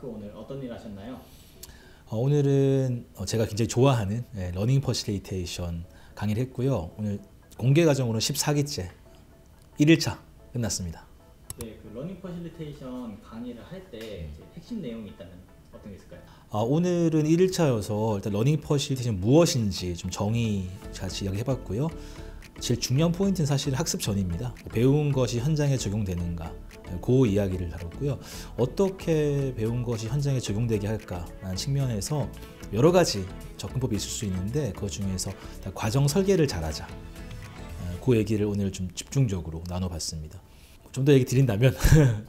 오늘 어떤 일 하셨나요? 오늘은 제가 굉장히 좋아하는 러닝 퍼실리테이션 강의를 했고요. 오늘 공개 과정으로 14기째 1일차 끝났습니다. 네, 그 러닝 퍼실리테이션 강의를 할 때 핵심 내용이 있다면 어떤 게 있을까요? 오늘은 1일차여서 일단 러닝 퍼실리테이션 무엇인지 좀 정의 같이 이야기해봤고요. 제일 중요한 포인트는 사실 학습 전입니다. 배운 것이 현장에 적용되는가, 그 이야기를 다뤘고요. 어떻게 배운 것이 현장에 적용되게 할까라는 측면에서 여러 가지 접근법이 있을 수 있는데 그 중에서 과정 설계를 잘하자, 그 얘기를 오늘 좀 집중적으로 나눠봤습니다. 좀 더 얘기 드린다면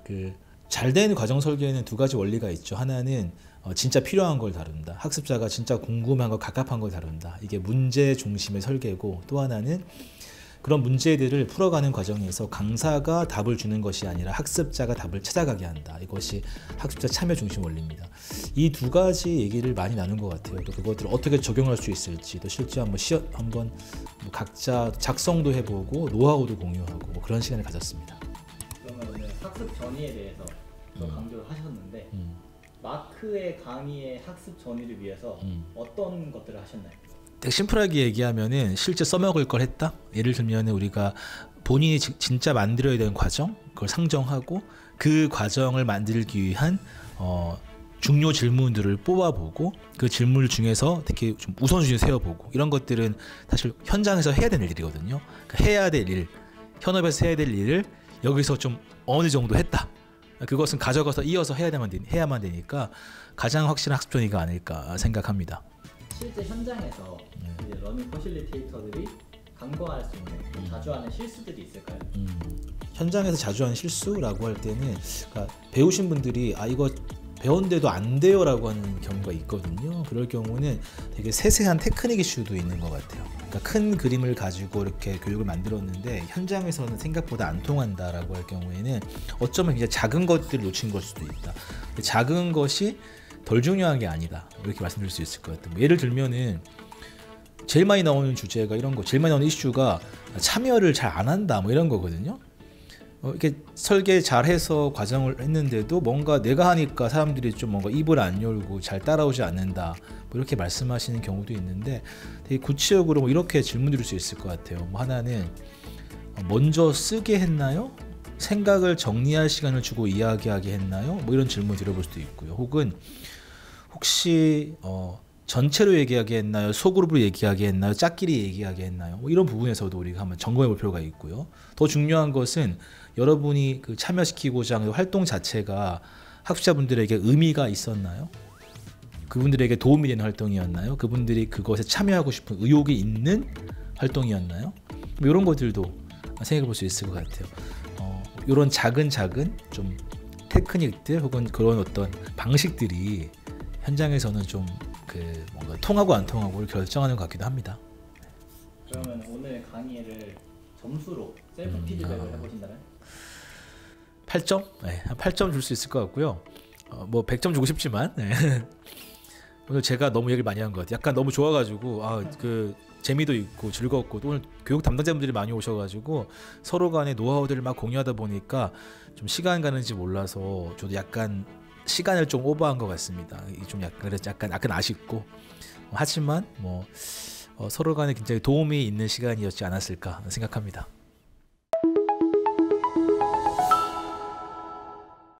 그 잘된 과정 설계에는 두 가지 원리가 있죠. 하나는 진짜 필요한 걸 다룬다. 학습자가 진짜 궁금한 거, 갑갑한 걸 다룬다. 이게 문제 중심의 설계고, 또 하나는 그런 문제들을 풀어가는 과정에서 강사가 답을 주는 것이 아니라 학습자가 답을 찾아가게 한다. 이것이 학습자 참여 중심 원리입니다. 이 두 가지 얘기를 많이 나눈 것 같아요. 또 그것들을 어떻게 적용할 수 있을지, 또 실제 한번 각자 작성도 해보고 노하우도 공유하고 뭐 그런 시간을 가졌습니다. 그러면 오늘 학습 전이에 대해서 또 강조를 하셨는데 마크의 강의의 학습 전이를 위해서 어떤 것들을 하셨나요? 되게 심플하게 얘기하면은 실제 써먹을 걸 했다. 예를 들면 우리가 본인이 진짜 만들어야 되는 과정, 그걸 상정하고 그 과정을 만들기 위한 중요 질문들을 뽑아보고 그 질문 중에서 특히 좀 우선순위 세워보고, 이런 것들은 사실 현장에서 해야 되는 일이거든요. 그러니까 해야 될 일, 현업에서 해야 될 일을 여기서 좀 어느 정도 했다. 그것은 가져가서 이어서 해야만 되니까 가장 확실한 학습 전이가 아닐까 생각합니다. 실제 현장에서 이제 러닝 퍼실리테이터들이 간과할 수 있는 자주 하는 실수들이 있을까요? 현장에서 자주 하는 실수라고 할 때는 그러니까 배우신 분들이 이거 배웠는데도 안 돼요 라고 하는 경우가 있거든요. 그럴 경우는 되게 세세한 테크닉 이슈도 있는 것 같아요. 그러니까 큰 그림을 가지고 이렇게 교육을 만들었는데 현장에서는 생각보다 안 통한다라고 할 경우에는 어쩌면 굉장히 작은 것들을 놓친 걸 수도 있다. 작은 것이 덜 중요한 게 아니다, 이렇게 말씀드릴 수 있을 것 같아요. 뭐 예를 들면은 제일 많이 나오는 주제가 이런 거, 제일 많이 나오는 이슈가 참여를 잘 안 한다, 뭐 이런 거거든요. 이렇게 설계 잘해서 과정을 했는데도 뭔가 내가 하니까 사람들이 좀 뭔가 입을 안 열고 잘 따라오지 않는다, 뭐 이렇게 말씀하시는 경우도 있는데 되게 구체적으로 뭐 이렇게 질문 드릴 수 있을 것 같아요. 뭐 하나는 먼저 쓰게 했나요? 생각을 정리할 시간을 주고 이야기하게 했나요? 뭐 이런 질문 드려볼 수도 있고요. 혹은 혹시 전체로 얘기하게 했나요? 소그룹으로 얘기하게 했나요? 짝끼리 얘기하게 했나요? 뭐 이런 부분에서도 우리가 한번 점검해 볼 필요가 있고요. 더 중요한 것은 여러분이 그 참여시키고자 하는 활동 자체가 학습자분들에게 의미가 있었나요? 그분들에게 도움이 되는 활동이었나요? 그분들이 그것에 참여하고 싶은 의욕이 있는 활동이었나요? 뭐 이런 것들도 생각해 볼 수 있을 것 같아요. 이런 작은 좀 테크닉들 혹은 그런 어떤 방식들이 현장에서는 좀 뭔가 통하고 안 통하고를 결정하는 것 같기도 합니다. 그러면 오늘 강의를 점수로 셀프 피드백을 해보신다면? 8점? 네, 한 8점 줄 수 있을 것 같고요. 뭐 100점 주고 싶지만 오늘 제가 너무 얘기를 많이 한 것 같아요. 약간 너무 좋아가지고 그 재미도 있고 즐겁고, 또 오늘 교육 담당자분들이 많이 오셔가지고 서로 간의 노하우들을 막 공유하다 보니까 좀 시간 가는지 몰라서 저도 약간 시간을 좀 오버한 것 같습니다. 좀 약간 아쉽고, 하지만 뭐 서로 간에 굉장히 도움이 있는 시간이었지 않았을까 생각합니다.